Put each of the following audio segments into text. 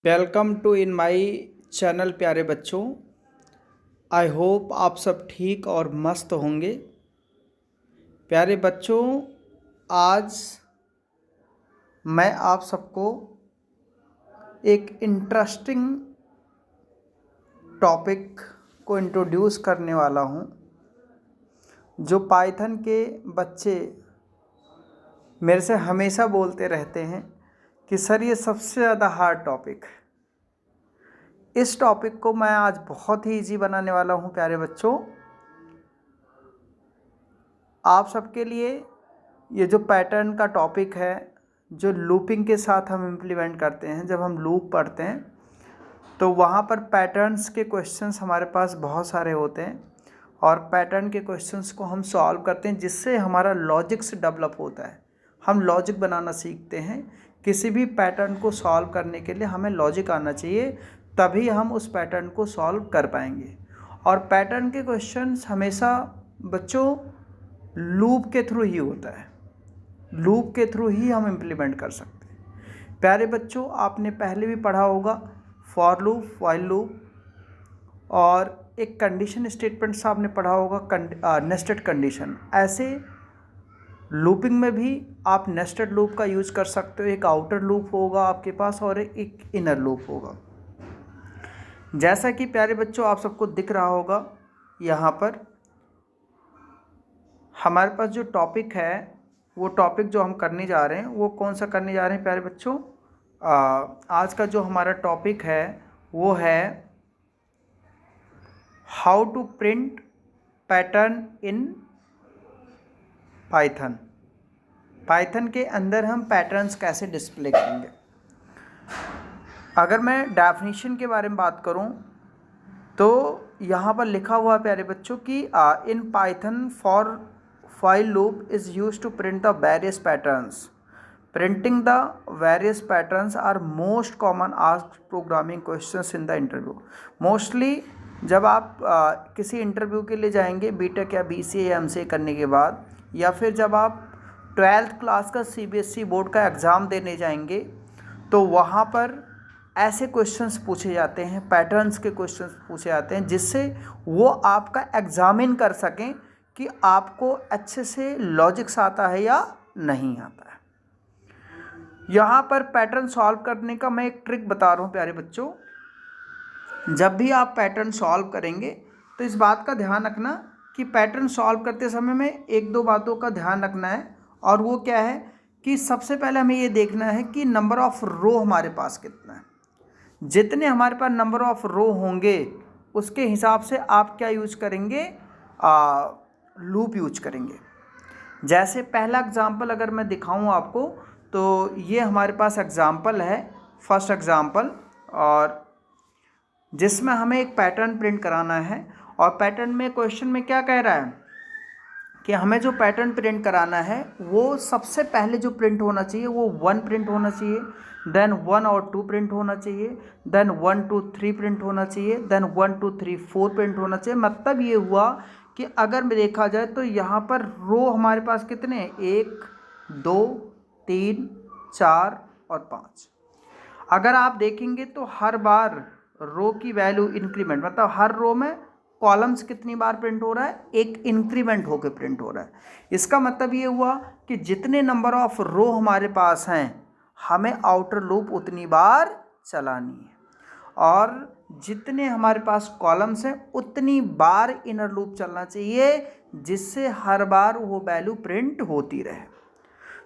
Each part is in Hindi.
Welcome to in my channel प्यारे बच्चों। आई होप आप सब ठीक और मस्त होंगे। प्यारे बच्चों, आज मैं आप सबको एक इंटरेस्टिंग टॉपिक को इंट्रोड्यूस करने वाला हूं, जो पाइथन के बच्चे मेरे से हमेशा बोलते रहते हैं कि सर ये सबसे ज़्यादा हार्ड टॉपिक। इस टॉपिक को मैं आज बहुत ही इजी बनाने वाला हूं प्यारे बच्चों। आप सबके लिए ये जो पैटर्न का टॉपिक है, जो लूपिंग के साथ हम इम्प्लीमेंट करते हैं, जब हम लूप पढ़ते हैं तो वहाँ पर पैटर्न्स के क्वेश्चंस हमारे पास बहुत सारे होते हैं और पैटर्न के क्वेश्चंस को हम सॉल्व करते हैं, जिससे हमारा लॉजिक्स डेवलप होता है। हम लॉजिक बनाना सीखते हैं। किसी भी पैटर्न को सॉल्व करने के लिए हमें लॉजिक आना चाहिए, तभी हम उस पैटर्न को सॉल्व कर पाएंगे। और पैटर्न के क्वेश्चंस हमेशा बच्चों लूप के थ्रू ही होता है। लूप के थ्रू ही हम इम्प्लीमेंट कर सकते हैं। प्यारे बच्चों, आपने पहले भी पढ़ा होगा फॉर लूप, व्हाइल लूप, और एक कंडीशन स्टेटमेंट्स आपने पढ़ा होगा, नेस्टेड कंडीशन। ऐसे लूपिंग में भी आप नेस्टेड लूप का यूज कर सकते हो। एक आउटर लूप होगा आपके पास और एक इनर लूप होगा। जैसा कि प्यारे बच्चों आप सबको दिख रहा होगा, यहाँ पर हमारे पास जो टॉपिक है, वो टॉपिक जो हम करने जा रहे हैं वो कौन सा करने जा रहे हैं प्यारे बच्चों? आज का जो हमारा टॉपिक है वो है how to print pattern in Python. Python के अंदर हम पैटर्न्स कैसे डिस्प्ले करेंगे। अगर मैं डेफिनेशन के बारे में बात करूं तो यहाँ पर लिखा हुआ है प्यारे बच्चों कि in Python for while loop is used to print the various patterns. Printing the various patterns are most common asked programming questions in the interview. Mostly जब आप किसी इंटरव्यू के लिए जाएंगे बीटेक या बीसीए या एमसीए करने के बाद, या फिर जब आप 12th क्लास का सीबीएसई बोर्ड का एग्ज़ाम देने जाएंगे, तो वहाँ पर ऐसे क्वेश्चंस पूछे जाते हैं, पैटर्न्स के क्वेश्चंस पूछे जाते हैं, जिससे वो आपका एग्जामिन कर सकें कि आपको अच्छे से लॉजिक्स आता है या नहीं आता है। यहाँ पर पैटर्न सॉल्व करने का मैं एक ट्रिक बता रहा हूँ प्यारे बच्चों। जब भी आप पैटर्न सॉल्व करेंगे तो इस बात का ध्यान रखना कि पैटर्न सॉल्व करते समय में एक दो बातों का ध्यान रखना है। और वो क्या है कि सबसे पहले हमें ये देखना है कि नंबर ऑफ़ रो हमारे पास कितना है। जितने हमारे पास नंबर ऑफ़ रो होंगे उसके हिसाब से आप क्या यूज करेंगे, लूप यूज करेंगे। जैसे पहला एग्जाम्पल अगर मैं दिखाऊं आपको, तो ये हमारे पास एग्जाम्पल है, फर्स्ट एग्जाम्पल, और जिसमें हमें एक पैटर्न प्रिंट कराना है। और पैटर्न में क्वेश्चन में क्या कह रहा है कि हमें जो पैटर्न प्रिंट कराना है वो सबसे पहले जो प्रिंट होना चाहिए वो 1 प्रिंट होना चाहिए, देन 1 और 2 प्रिंट होना चाहिए, देन 1 2 3 प्रिंट होना चाहिए, देन 1 2 3 4 प्रिंट होना चाहिए। मतलब ये हुआ कि अगर देखा जाए तो यहाँ पर रो हमारे पास कितने हैं, 1 2 3 4 और 5। अगर आप देखेंगे तो हर बार रो की वैल्यू इंक्रीमेंट, मतलब हर रो में कॉलम्स कितनी बार प्रिंट हो रहा है, एक इंक्रीमेंट होकर प्रिंट हो रहा है। इसका मतलब ये हुआ कि जितने नंबर ऑफ रो हमारे पास हैं हमें आउटर लूप उतनी बार चलानी है, और जितने हमारे पास कॉलम्स हैं उतनी बार इनर लूप चलना चाहिए, जिससे हर बार वो वैल्यू प्रिंट होती रहे।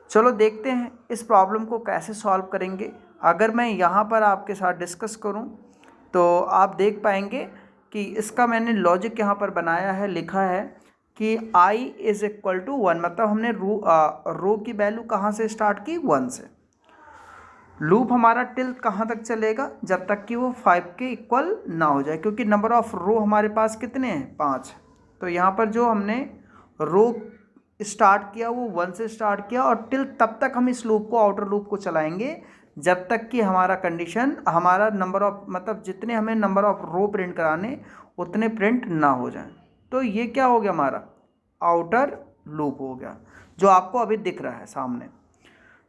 चलो देखते हैं इस प्रॉब्लम को कैसे सॉल्व करेंगे। अगर मैं यहाँ पर आपके साथ डिस्कस करूँ तो आप देख पाएंगे कि इसका मैंने लॉजिक यहाँ पर बनाया है, लिखा है कि i इज़ इक्वल टू 1, मतलब हमने रो की वैल्यू कहाँ से स्टार्ट की, 1 से। लूप हमारा टिल कहाँ तक चलेगा, जब तक कि वो 5 के इक्वल ना हो जाए, क्योंकि नंबर ऑफ रो हमारे पास कितने हैं, 5। तो यहाँ पर जो हमने रो स्टार्ट किया वो 1 से स्टार्ट किया, और टिल तब तक हम इस लूप को, आउटर लूप को चलाएंगे जब तक कि हमारा कंडीशन, हमारा नंबर ऑफ, मतलब जितने हमें नंबर ऑफ रो प्रिंट कराने उतने प्रिंट ना हो जाएं। तो ये क्या हो गया, हमारा आउटर लूप हो गया, जो आपको अभी दिख रहा है सामने।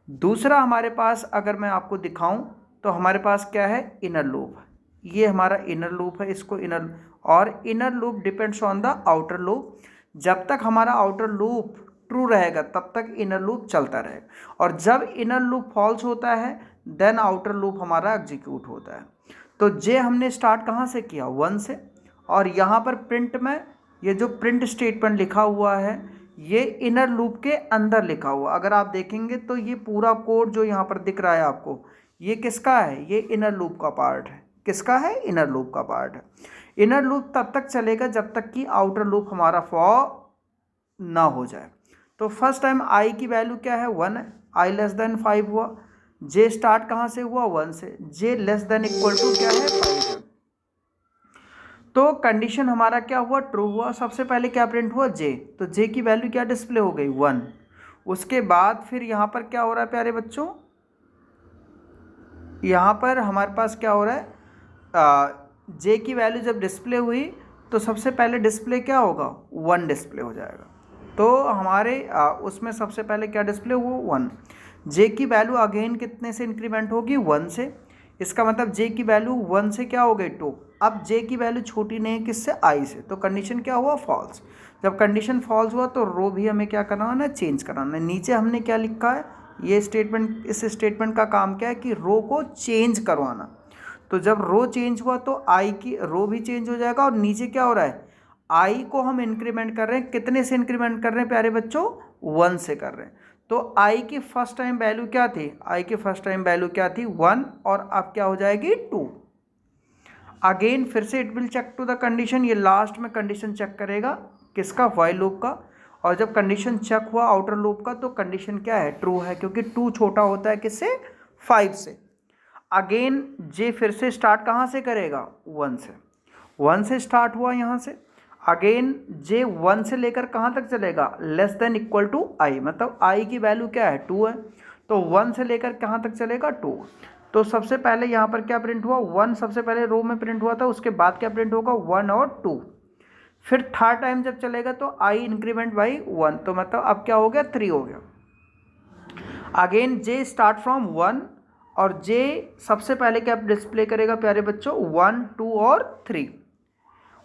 दूसरा हमारे पास अगर मैं आपको दिखाऊं तो हमारे पास क्या है, इनर लूप। ये हमारा इनर लूप है, इसको इनर, और inner loop depends on the outer loop. जब तक हमारा आउटर लूप ट्रू रहेगा तब तक इनर लूप चलता रहेगा, और जब इनर लूप फॉल्स होता है देन आउटर लूप हमारा एग्जीक्यूट होता है। तो जे हमने स्टार्ट कहाँ से किया, 1 से, और यहाँ पर प्रिंट में ये जो प्रिंट स्टेटमेंट लिखा हुआ है ये इनर लूप के अंदर लिखा हुआ। अगर आप देखेंगे तो ये पूरा कोड जो यहाँ पर दिख रहा है आपको, ये किसका है, ये इनर लूप का पार्ट है। किसका है, इनर लूप का पार्ट है। इनर लूप तब तक चलेगा जब तक कि आउटर लूप हमारा फॉल ना हो जाए। तो फर्स्ट टाइम आई की वैल्यू क्या है, 1 है, आई लेस देन 5 हुआ। जे स्टार्ट कहाँ से हुआ, 1 से, जे लेस देन इक्वल टू क्या है, 5 है। तो कंडीशन हमारा क्या हुआ, ट्रू हुआ। सबसे पहले क्या प्रिंट हुआ, जे, तो जे की वैल्यू क्या डिस्प्ले हो गई, 1। उसके बाद फिर यहाँ पर क्या हो रहा है प्यारे बच्चों, यहाँ पर हमारे पास क्या हो रहा है, जे की वैल्यू जब डिस्प्ले हुई तो सबसे पहले डिस्प्ले क्या होगा, 1 डिस्प्ले हो जाएगा। तो हमारे उसमें सबसे पहले क्या डिस्प्ले हुआ, 1। जे की वैल्यू अगेन कितने से इंक्रीमेंट होगी, 1 से। इसका मतलब जे की वैल्यू 1 से क्या हो गई, 2। अब जे की वैल्यू छोटी नहीं है किससे, आई से, तो कंडीशन क्या हुआ, फॉल्स। जब कंडीशन फॉल्स हुआ तो रो भी हमें क्या कराना है, चेंज कराना है। नीचे हमने क्या लिखा है, ये स्टेटमेंट, इस स्टेटमेंट का काम क्या है कि रो को चेंज करवाना। तो जब रो चेंज हुआ तो आई की रो भी चेंज हो जाएगा, और नीचे क्या हो रहा है, आई को हम इंक्रीमेंट कर रहे हैं, कितने से इंक्रीमेंट कर रहे हैं प्यारे बच्चों, 1 से कर रहे हैं। तो आई की फर्स्ट टाइम वैल्यू क्या थी, आई की फर्स्ट टाइम वैल्यू क्या थी, 1, और अब क्या हो जाएगी, 2। अगेन फिर से it will check to the condition, ये लास्ट में कंडीशन चेक करेगा किसका, व्हाइल लूप का। और जब कंडीशन चेक हुआ आउटर लूप का तो कंडीशन क्या है, ट्रू है, क्योंकि 2 छोटा होता है किससे, 5 से। अगेन जे फिर से स्टार्ट कहाँ से करेगा, 1 से, 1 से स्टार्ट हुआ यहाँ से। अगेन जे 1 से लेकर कहाँ तक चलेगा, लेस देन इक्वल टू आई, मतलब आई की वैल्यू क्या है, 2 है, तो 1 से लेकर कहाँ तक चलेगा, 2। तो सबसे पहले यहाँ पर क्या प्रिंट हुआ, 1 सबसे पहले रो में प्रिंट हुआ था, उसके बाद क्या प्रिंट होगा, 1 और 2। फिर थर्ड टाइम जब चलेगा तो आई इंक्रीमेंट बाई 1, तो मतलब अब क्या हो गया, 3 हो गया। अगेन जे स्टार्ट फ्रॉम 1, और जे सबसे पहले क्या डिस्प्ले करेगा प्यारे बच्चों, 1, 2 और 3।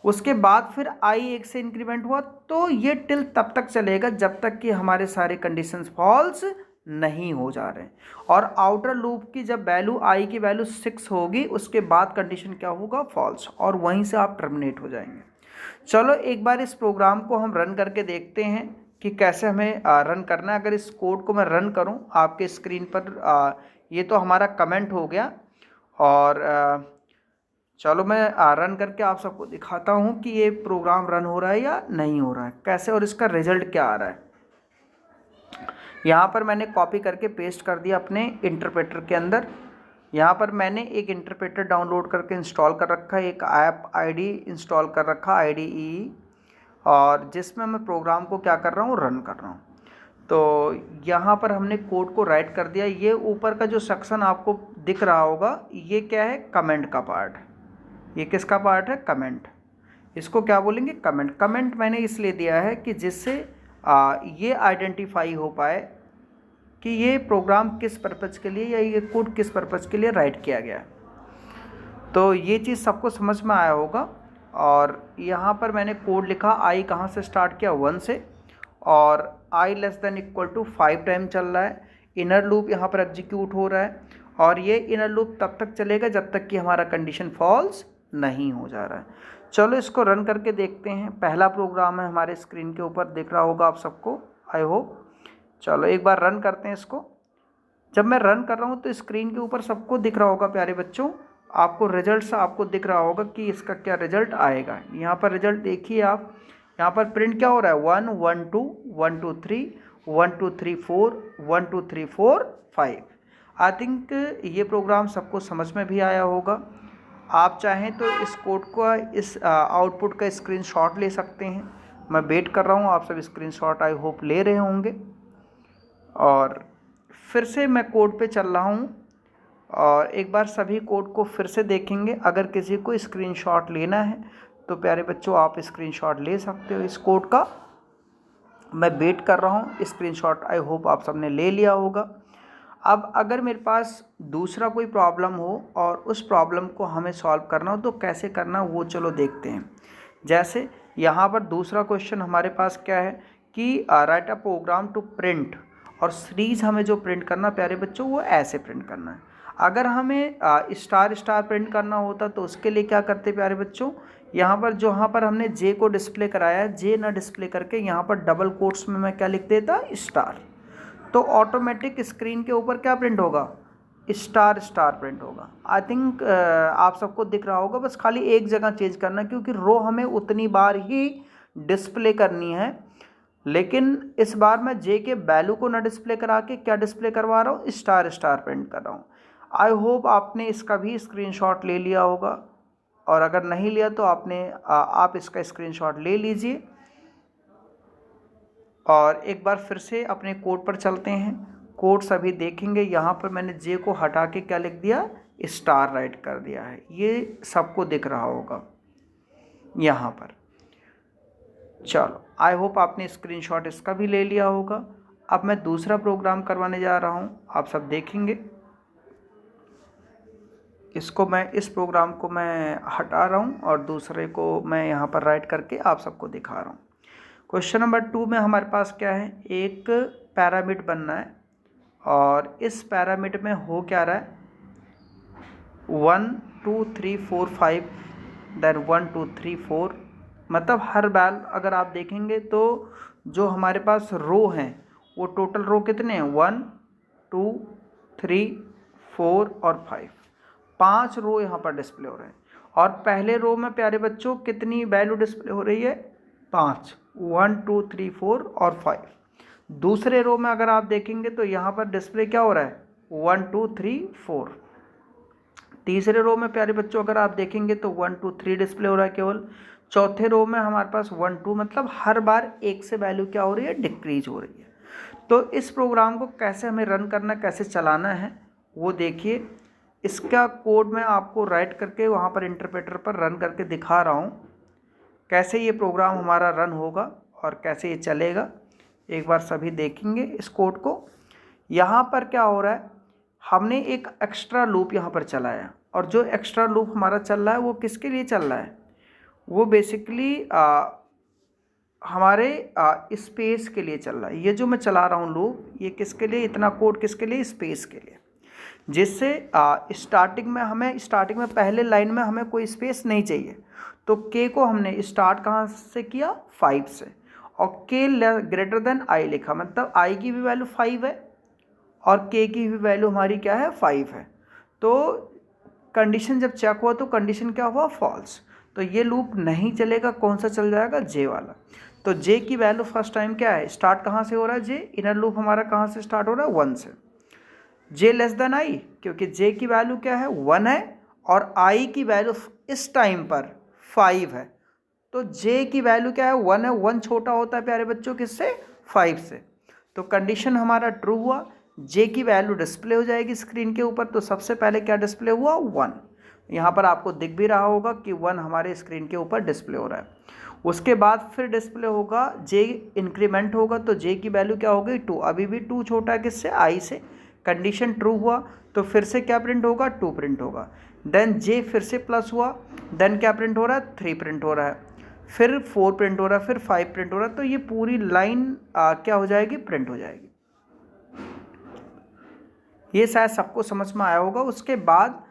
उसके बाद फिर आई 1 से इंक्रीमेंट हुआ, तो ये टिल तब तक चलेगा जब तक कि हमारे सारे कंडीशंस फॉल्स नहीं हो जा रहे हैं। और आउटर लूप की जब वैल्यू आई की वैल्यू 6 होगी उसके बाद कंडीशन क्या होगा, फॉल्स, और वहीं से आप टर्मिनेट हो जाएंगे। चलो एक बार इस प्रोग्राम को हम रन करके देखते हैं कि कैसे हमें रन करना है। अगर इस कोड को मैं रन करूं आपके स्क्रीन पर, ये तो हमारा कमेंट हो गया, और चलो मैं रन करके आप सबको दिखाता हूँ कि ये प्रोग्राम रन हो रहा है या नहीं हो रहा है, कैसे, और इसका रिजल्ट क्या आ रहा है। यहाँ पर मैंने कॉपी करके पेस्ट कर दिया अपने इंटरप्रेटर के अंदर। यहाँ पर मैंने एक इंटरप्रेटर डाउनलोड करके इंस्टॉल कर रखा है, एक ऐप आईडी इंस्टॉल कर रखा है, IDE, और जिसमें मैं प्रोग्राम को क्या कर रहा हूँ, रन कर रहा हूँ। तो यहाँ पर हमने कोड को राइट कर दिया। ये ऊपर का जो सेक्शन आपको दिख रहा होगा ये क्या है, कमेंट का पार्ट। ये किसका पार्ट है, कमेंट। इसको क्या बोलेंगे, कमेंट। कमेंट मैंने इसलिए दिया है कि जिससे ये आइडेंटिफाई हो पाए कि ये प्रोग्राम किस पर्पज़ के लिए या ये कोड किस पर्पज़ के लिए राइट किया गया है। तो ये चीज़ सबको समझ में आया होगा। और यहाँ पर मैंने कोड लिखा, आई कहाँ से स्टार्ट किया, 1 से, और I less than equal to 5 time चल रहा है। इनर लूप यहाँ पर एग्जीक्यूट हो रहा है, और ये इनर लूप तब तक चलेगा जब तक कि हमारा कंडीशन फॉल्स नहीं हो जा रहा है। चलो इसको रन करके देखते हैं। पहला प्रोग्राम है हमारे स्क्रीन के ऊपर, दिख रहा होगा आप सबको, आई होप। चलो एक बार रन करते हैं इसको। जब मैं रन कर रहा हूँ तो स्क्रीन के ऊपर सबको दिख रहा होगा प्यारे बच्चों, आपको रिजल्ट आपको दिख रहा होगा कि इसका क्या रिजल्ट आएगा। यहाँ पर रिजल्ट देखिए आप, यहाँ पर प्रिंट क्या हो रहा है, 1 1 2 1 2 3 1 2 3 4 1 2 3 4 5। आई थिंक ये प्रोग्राम सबको समझ में भी आया होगा। आप चाहें तो इस कोड को, इस आउटपुट का स्क्रीनशॉट ले सकते हैं। मैं वेट कर रहा हूँ, आप सब स्क्रीनशॉट आई होप ले रहे होंगे। और फिर से मैं कोड पे चल रहा हूँ, और एक बार सभी कोड को फिर से देखेंगे। अगर किसी को स्क्रीनशॉट लेना है तो प्यारे बच्चों आप स्क्रीनशॉट ले सकते हो इस कोड का। मैं वेट कर रहा हूँ, स्क्रीनशॉट आई होप आप सबने ले लिया होगा। अब अगर मेरे पास दूसरा कोई प्रॉब्लम हो और उस प्रॉब्लम को हमें सॉल्व करना हो तो कैसे करना वो चलो देखते हैं। जैसे यहाँ पर दूसरा क्वेश्चन हमारे पास क्या है कि write a program to print, और सीरीज हमें जो प्रिंट करना प्यारे बच्चों वो ऐसे प्रिंट करना है। अगर हमें स्टार स्टार प्रिंट करना होता तो उसके लिए क्या करते प्यारे बच्चों, जहाँ पर हमने जे को डिस्प्ले कराया है, जे ना डिस्प्ले करके यहाँ पर डबल कोट्स में मैं क्या लिख देता, स्टार। तो ऑटोमेटिक स्क्रीन के ऊपर क्या प्रिंट होगा, स्टार स्टार प्रिंट होगा। आई थिंक आप सबको दिख रहा होगा, बस खाली एक जगह चेंज करना क्योंकि रो हमें उतनी बार ही डिस्प्ले करनी है। लेकिन इस बार मैं जे के वैल्यू को ना डिस्प्ले करा के क्या डिस्प्ले करवा रहा हूँ, स्टार स्टार प्रिंट कर रहा हूँ। आई होप आपने इसका भी स्क्रीनशॉट ले लिया होगा, और अगर नहीं लिया तो आप इसका स्क्रीनशॉट ले लीजिए। और एक बार फिर से अपने कोड पर चलते हैं, कोड सभी देखेंगे। यहाँ पर मैंने जे को हटा के क्या लिख दिया, स्टार राइट कर दिया है, ये सबको दिख रहा होगा यहाँ पर। चलो आई होप आपने स्क्रीनशॉट इसका भी ले लिया होगा। अब मैं दूसरा प्रोग्राम करवाने जा रहा हूँ, आप सब देखेंगे। इस प्रोग्राम को मैं हटा रहा हूँ और दूसरे को मैं यहाँ पर राइट करके आप सबको दिखा रहा हूँ। क्वेश्चन नंबर 2 में हमारे पास क्या है, एक पैरामिड बनना है और इस पैरामिड में हो क्या रहा है, 1 2 3 4 5 देन 1 2 3 4, मतलब हर बार अगर आप देखेंगे तो जो हमारे पास रो हैं वो टोटल रो कितने हैं, 1 2 3 4 और 5 रो यहाँ पर डिस्प्ले हो रहे हैं। और पहले रो में प्यारे बच्चों कितनी वैल्यू डिस्प्ले हो रही है, 5, 1 2 3 4 और 5। दूसरे रो में अगर आप देखेंगे तो यहाँ पर डिस्प्ले क्या हो रहा है, 1 2 3 4। तीसरे रो में प्यारे बच्चों अगर आप देखेंगे तो 1 2 3 डिस्प्ले हो रहा है केवल। चौथे रो में हमारे पास 1 2, मतलब हर बार एक से वैल्यू क्या हो रही है, डिक्रीज हो रही है। तो इस प्रोग्राम को कैसे हमें रन करना, कैसे चलाना है वो देखिए। इसका कोड मैं आपको राइट करके वहाँ पर इंटरप्रेटर पर रन करके दिखा रहा हूँ, कैसे ये प्रोग्राम हमारा रन होगा और कैसे ये चलेगा। एक बार सभी देखेंगे इस कोड को। यहाँ पर क्या हो रहा है, हमने एक एक्स्ट्रा लूप यहाँ पर चलाया, और जो एक्स्ट्रा लूप हमारा चल रहा है वो किसके लिए चल रहा है, वो बेसिकली हमारे स्पेस के लिए चल रहा है। ये जो मैं चला रहा हूँ लूप, ये किसके लिए, इतना कोड किसके लिए, स्पेस के लिए। जिससे स्टार्टिंग में पहले लाइन में हमें कोई स्पेस नहीं चाहिए, तो के को हमने स्टार्ट कहाँ से किया, 5 से, और के ग्रेटर देन आई लिखा, मतलब आई की भी वैल्यू 5 है और के की भी वैल्यू हमारी क्या है, 5 है। तो कंडीशन जब चेक हुआ तो कंडीशन क्या हुआ, फॉल्स। तो ये लूप नहीं चलेगा, कौन सा चल जाएगा, जे वाला। तो जे की वैल्यू फर्स्ट टाइम क्या है, स्टार्ट कहाँ से हो रहा है, जे, इनर लूप हमारा कहाँ से स्टार्ट हो रहा है, 1 से। जे लेस देन आई, क्योंकि जे की वैल्यू क्या है, 1 है, और आई की वैल्यू इस टाइम पर 5 है। तो जे की वैल्यू क्या है, 1 है, 1 छोटा होता है प्यारे बच्चों किससे, 5 से। तो कंडीशन हमारा ट्रू हुआ, जे की वैल्यू डिस्प्ले हो जाएगी स्क्रीन के ऊपर। तो सबसे पहले क्या डिस्प्ले हुआ, 1। यहाँ पर आपको दिख भी रहा होगा कि 1 हमारे स्क्रीन के ऊपर डिस्प्ले हो रहा है। उसके बाद फिर डिस्प्ले होगा, जे इंक्रीमेंट होगा, तो जे की वैल्यू क्या हो गई, 2। अभी भी 2 छोटा है किससे, आई से। कंडीशन ट्रू हुआ तो फिर से क्या प्रिंट होगा, 2 प्रिंट होगा। देन जे फिर से प्लस हुआ, देन क्या प्रिंट हो रहा है, 3 प्रिंट हो रहा है, फिर 4 प्रिंट हो रहा है, फिर 5 प्रिंट हो रहा है। तो ये पूरी लाइन क्या हो जाएगी, प्रिंट हो जाएगी। ये शायद सबको समझ में आया होगा। उसके बाद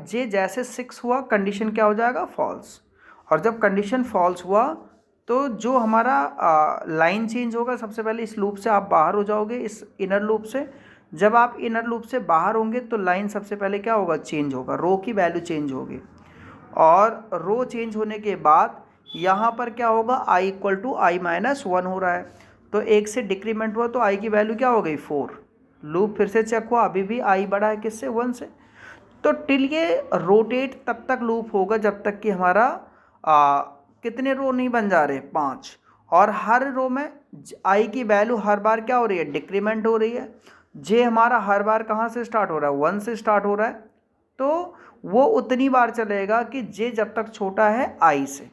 जे जैसे 6 हुआ, कंडीशन क्या हो जाएगा, फॉल्स। और जब कंडीशन फॉल्स हुआ तो जो हमारा लाइन चेंज होगा, सबसे पहले इस लूप से आप बाहर हो जाओगे, इस इनर लूप से। जब आप इनर लूप से बाहर होंगे तो लाइन सबसे पहले क्या होगा, चेंज होगा, रो की वैल्यू चेंज होगी। और रो चेंज होने के बाद यहाँ पर क्या होगा, i equal to I minus 1 हो रहा है। तो 1 से डिक्रीमेंट हुआ तो i की वैल्यू क्या हो गई, 4। लूप फिर से चेक हुआ, अभी भी i बड़ा है किससे, 1 से। तो टिल ये रोटेट तब तक लूप होगा जब तक कि हमारा कितने रो नहीं बन जा रहे, 5। और हर रो में i की वैल्यू हर बार क्या हो रही है, डिक्रीमेंट हो रही है। जे हमारा हर बार कहाँ से स्टार्ट हो रहा है, 1 से स्टार्ट हो रहा है। तो वो उतनी बार चलेगा कि जे जब तक छोटा है i से।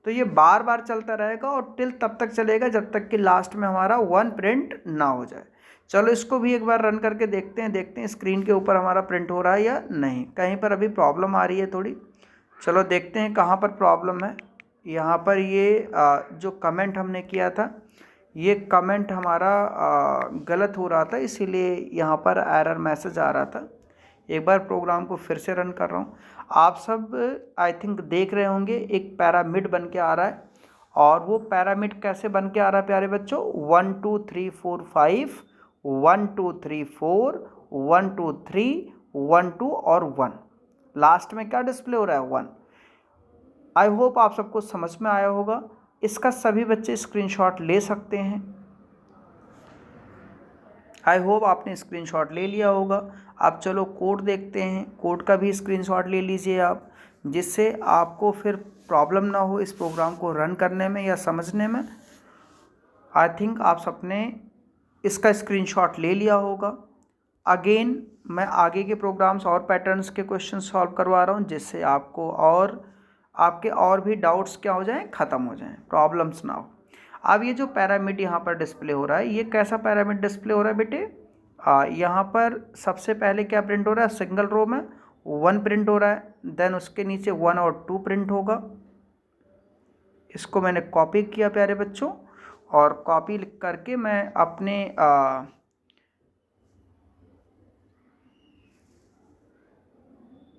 तो ये बार बार चलता रहेगा और टिल तब तक चलेगा जब तक कि लास्ट में हमारा 1 प्रिंट ना हो जाए। चलो इसको भी एक बार रन करके देखते हैं स्क्रीन के ऊपर हमारा प्रिंट हो रहा है या नहीं। कहीं पर अभी प्रॉब्लम आ रही है थोड़ी, चलो देखते हैं कहाँ पर प्रॉब्लम है। यहाँ पर ये जो कमेंट हमने किया था, ये कमेंट हमारा गलत हो रहा था, इसीलिए यहाँ पर एरर मैसेज आ रहा था। एक बार प्रोग्राम को फिर से रन कर रहा हूँ। आप सब आई थिंक देख रहे होंगे एक पैरामिड बन के आ रहा है, और वो पैरामिड कैसे बन के आ रहा है प्यारे बच्चों, 1 2 3 4 5, 1 2 3 4, 1 2 3, 1 2 और 1, लास्ट में क्या डिस्प्ले हो रहा है 1। आई होप आप सबको समझ में आया होगा। इसका सभी बच्चे स्क्रीनशॉट ले सकते हैं। आई होप आपने स्क्रीनशॉट ले लिया होगा। अब चलो कोड देखते हैं, कोड का भी स्क्रीनशॉट ले लीजिए आप, जिससे आपको फिर प्रॉब्लम ना हो इस प्रोग्राम को रन करने में या समझने में। आई थिंक आप सबने इसका स्क्रीनशॉट ले लिया होगा। अगेन मैं आगे के प्रोग्राम्स और पैटर्न्स के क्वेश्चन सॉल्व करवा रहा हूँ, जिससे आपको और आपके और भी डाउट्स क्या हो जाएं, ख़त्म हो जाएं, प्रॉब्लम्स ना हो। अब ये जो पैरामिड यहाँ पर डिस्प्ले हो रहा है, ये कैसा पैरामिड डिस्प्ले हो रहा है बेटे, यहाँ पर सबसे पहले क्या प्रिंट हो रहा है, सिंगल रो में 1 प्रिंट हो रहा है, देन उसके नीचे 1 और 2 प्रिंट होगा। इसको मैंने कॉपी किया प्यारे बच्चों, और कॉपी करके मैं अपने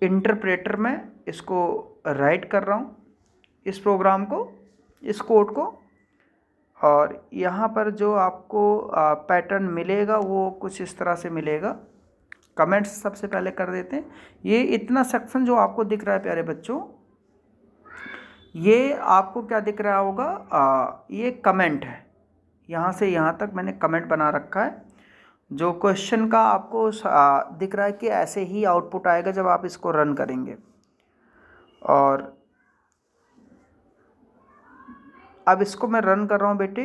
इंटरप्रेटर में इसको राइट कर रहा हूँ, इस प्रोग्राम को, इस कोड को। और यहाँ पर जो आपको पैटर्न मिलेगा वो कुछ इस तरह से मिलेगा। कमेंट्स सबसे पहले कर देते हैं। ये इतना सेक्शन जो आपको दिख रहा है प्यारे बच्चों, ये आपको क्या दिख रहा होगा, ये कमेंट है। यहाँ से यहाँ तक मैंने कमेंट बना रखा है। जो क्वेश्चन का आपको दिख रहा है कि ऐसे ही आउटपुट आएगा जब आप इसको रन करेंगे। और अब इसको मैं रन कर रहा हूँ बेटे,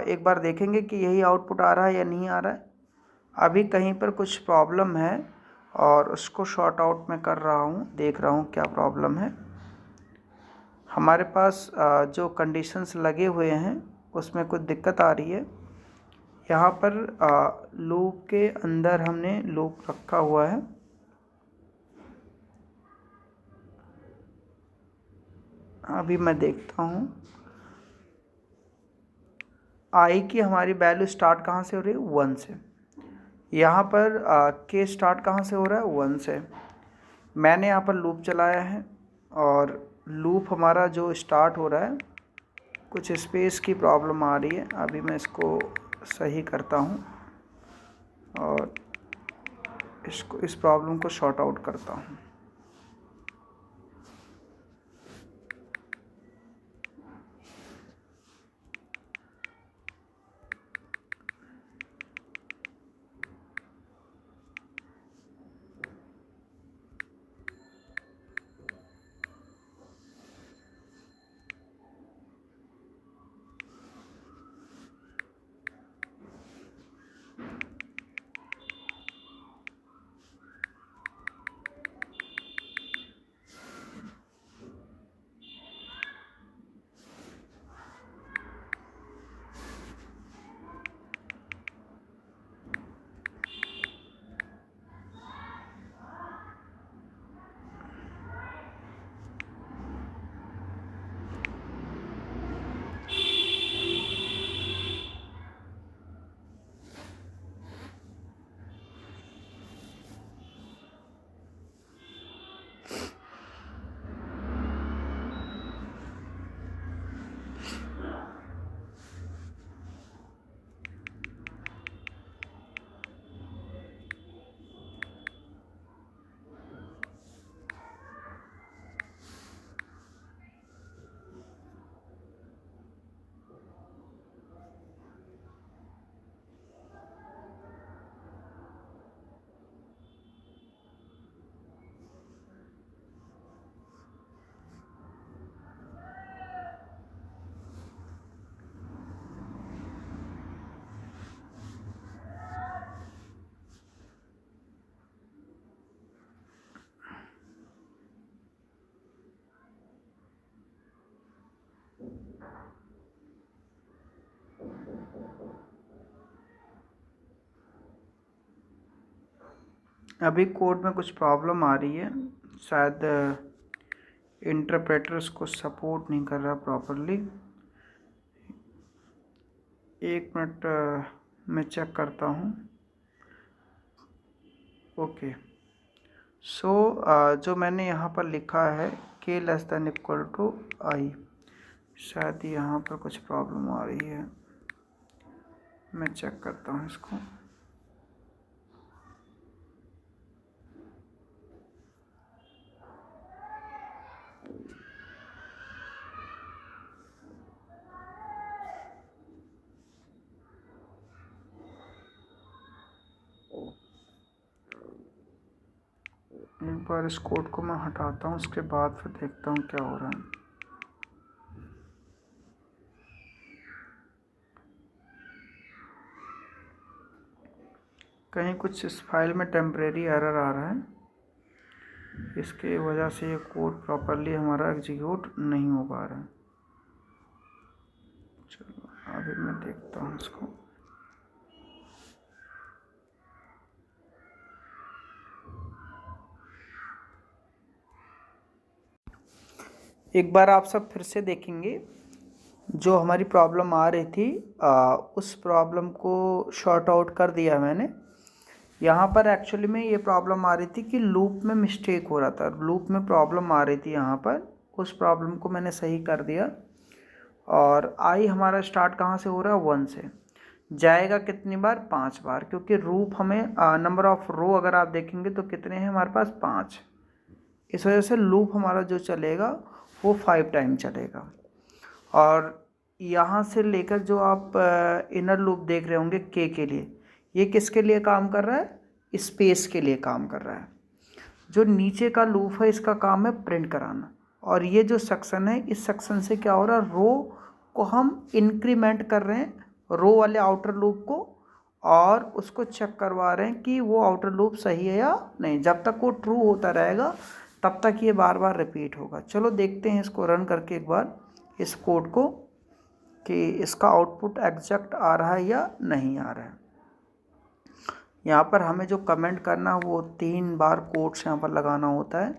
एक बार देखेंगे कि यही आउटपुट आ रहा है या नहीं आ रहा है। अभी कहीं पर कुछ प्रॉब्लम है और उसको शॉर्ट आउट में कर रहा हूँ, देख रहा हूँ क्या प्रॉब्लम है। हमारे पास जो कंडीशंस लगे हुए हैं उसमें कुछ दिक्कत आ रही है। यहाँ पर लूप के अंदर हमने लूप रखा हुआ है। अभी मैं देखता हूँ आई की हमारी वैल्यू स्टार्ट कहाँ से हो रही है, 1 से। यहाँ पर के स्टार्ट कहाँ से हो रहा है, 1 से। मैंने यहाँ पर लूप चलाया है और लूप हमारा जो स्टार्ट हो रहा है, कुछ स्पेस की प्रॉब्लम आ रही है। अभी मैं इसको सही करता हूँ और इस प्रॉब्लम को शॉर्ट आउट करता हूँ। अभी कोड में कुछ प्रॉब्लम आ रही है, शायद इंटरप्रेटर्स को सपोर्ट नहीं कर रहा प्रॉपरली। 1 मिनट मैं चेक करता हूँ। ओके, सो जो मैंने यहाँ पर लिखा है k <= i, शायद यहाँ पर कुछ प्रॉब्लम आ रही है, मैं चेक करता हूँ इसको। एक बार इस कोड को मैं हटाता हूँ, उसके बाद फिर देखता हूँ क्या हो रहा है। कहीं कुछ इस फाइल में टेम्परेरी एरर आ रहा है, इसके वजह से ये कोड प्रॉपरली हमारा एग्जीक्यूट नहीं हो पा रहा है। चलो अभी मैं देखता हूँ इसको। एक बार आप सब फिर से देखेंगे, जो हमारी प्रॉब्लम आ रही थी उस प्रॉब्लम को शॉर्ट आउट कर दिया मैंने। यहाँ पर एक्चुअली में ये प्रॉब्लम आ रही थी कि लूप में मिस्टेक हो रहा था, लूप में प्रॉब्लम आ रही थी यहाँ पर, उस प्रॉब्लम को मैंने सही कर दिया। और आई हमारा स्टार्ट कहाँ से हो रहा है, 1 से जाएगा कितनी बार, 5 बार, क्योंकि लूप हमें नंबर ऑफ रो अगर आप देखेंगे तो कितने हैं हमारे पास, 5। इस वजह से लूप हमारा जो चलेगा वो 5 टाइम चलेगा। और यहाँ से लेकर जो आप इनर लूप देख रहे होंगे के लिए, ये किसके लिए काम कर रहा है, स्पेस के लिए काम कर रहा है। जो नीचे का लूप है इसका काम है प्रिंट कराना। और ये जो सेक्शन है, इस सेक्शन से क्या हो रहा है, रो को हम इंक्रीमेंट कर रहे हैं, रो वाले आउटर लूप को, और उसको चेक करवा रहे हैं कि वो आउटर लूप सही है या नहीं। जब तक वो ट्रू होता रहेगा तब तक ये बार बार रिपीट होगा। चलो देखते हैं इसको रन करके एक बार इस कोड को, कि इसका आउटपुट एग्जैक्ट आ रहा है या नहीं आ रहा है। यहाँ पर हमें जो कमेंट करना वो 3 बार कोट्स यहाँ पर लगाना होता है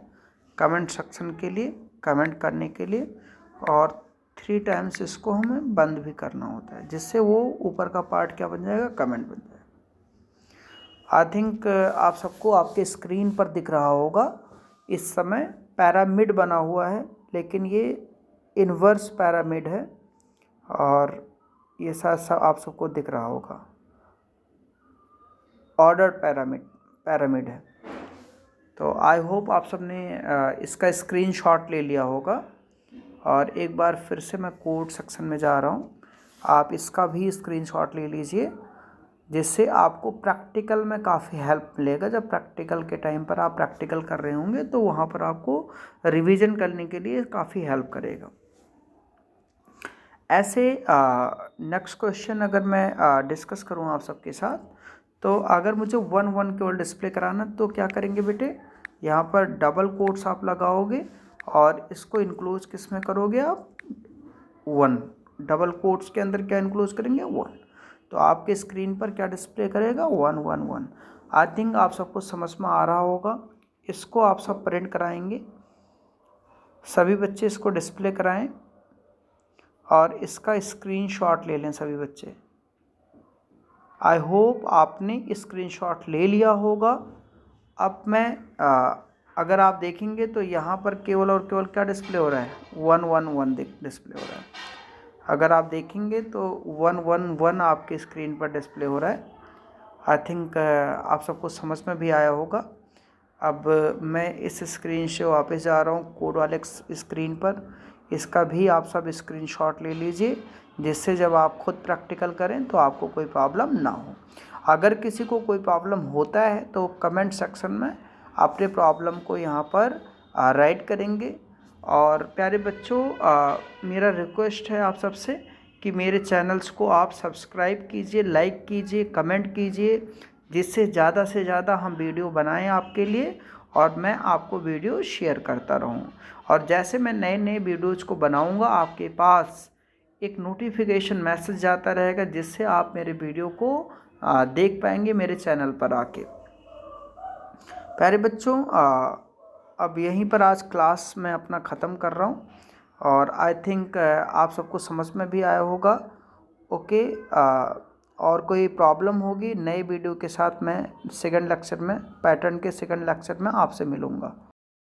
कमेंट सेक्शन के लिए, कमेंट करने के लिए, और 3 टाइम्स इसको हमें बंद भी करना होता है, जिससे वो ऊपर का पार्ट क्या बन जाएगा, कमेंट बन जाएगा। आई थिंक आप सबको आपके स्क्रीन पर दिख रहा होगा इस समय पैरामिड बना हुआ है, लेकिन ये इन्वर्स पैरामिड है, और ये साथ आप सबको दिख रहा होगा ऑर्डर पैरामिड है। तो आई होप आप सब ने इसका स्क्रीनशॉट ले लिया होगा। और एक बार फिर से मैं कोड सेक्शन में जा रहा हूँ, आप इसका भी स्क्रीनशॉट ले लीजिए, जिससे आपको प्रैक्टिकल में काफ़ी हेल्प मिलेगा। जब प्रैक्टिकल के टाइम पर आप प्रैक्टिकल कर रहे होंगे तो वहाँ पर आपको रिवीजन करने के लिए काफ़ी हेल्प करेगा। ऐसे नेक्स्ट क्वेश्चन अगर मैं डिस्कस करूँ आप सबके साथ, तो अगर मुझे 1 केवल डिस्प्ले कराना तो क्या करेंगे बेटे, यहाँ पर डबल कोट्स आप लगाओगे और इसको इनक्लोज किस में करोगे आप, 1। डबल कोट्स के अंदर क्या इनक्लोज करेंगे, 1। तो आपके स्क्रीन पर क्या डिस्प्ले करेगा, 1 1 1। आई थिंक आप सबको समझ में आ रहा होगा। इसको आप सब प्रिंट कराएंगे, सभी बच्चे इसको डिस्प्ले कराएं और इसका स्क्रीनशॉट ले लें सभी बच्चे। आई होप आपने स्क्रीनशॉट ले लिया होगा। अब मैं अगर आप देखेंगे तो यहाँ पर केवल और केवल क्या डिस्प्ले हो रहा है, 1 1 1 डिस्प्ले हो रहा है। अगर आप देखेंगे तो 1 1 1 आपके स्क्रीन पर डिस्प्ले हो रहा है। आई थिंक आप सबको समझ में भी आया होगा। अब मैं इस स्क्रीन से वापस जा रहा हूँ कोड वाले स्क्रीन पर। इसका भी आप सब स्क्रीनशॉट ले लीजिए, जिससे जब आप खुद प्रैक्टिकल करें तो आपको कोई प्रॉब्लम ना हो। अगर किसी को कोई प्रॉब्लम होता है तो कमेंट सेक्शन में अपने प्रॉब्लम को यहाँ पर राइट करेंगे। और प्यारे बच्चों, मेरा रिक्वेस्ट है आप सबसे कि मेरे चैनल्स को आप सब्सक्राइब कीजिए, लाइक कीजिए, कमेंट कीजिए, जिससे ज़्यादा से ज़्यादा हम वीडियो बनाएं आपके लिए और मैं आपको वीडियो शेयर करता रहूं। और जैसे मैं नए नए वीडियोज़ को बनाऊंगा आपके पास एक नोटिफिकेशन मैसेज जाता रहेगा, जिससे आप मेरे वीडियो को देख पाएंगे मेरे चैनल पर आके। प्यारे बच्चों, अब यहीं पर आज क्लास मैं अपना ख़त्म कर रहा हूँ और आई थिंक आप सबको समझ में भी आया होगा। ओके, और कोई प्रॉब्लम होगी नए वीडियो के साथ मैं सेकंड लेक्चर में, पैटर्न के सेकंड लेक्चर में आपसे मिलूँगा।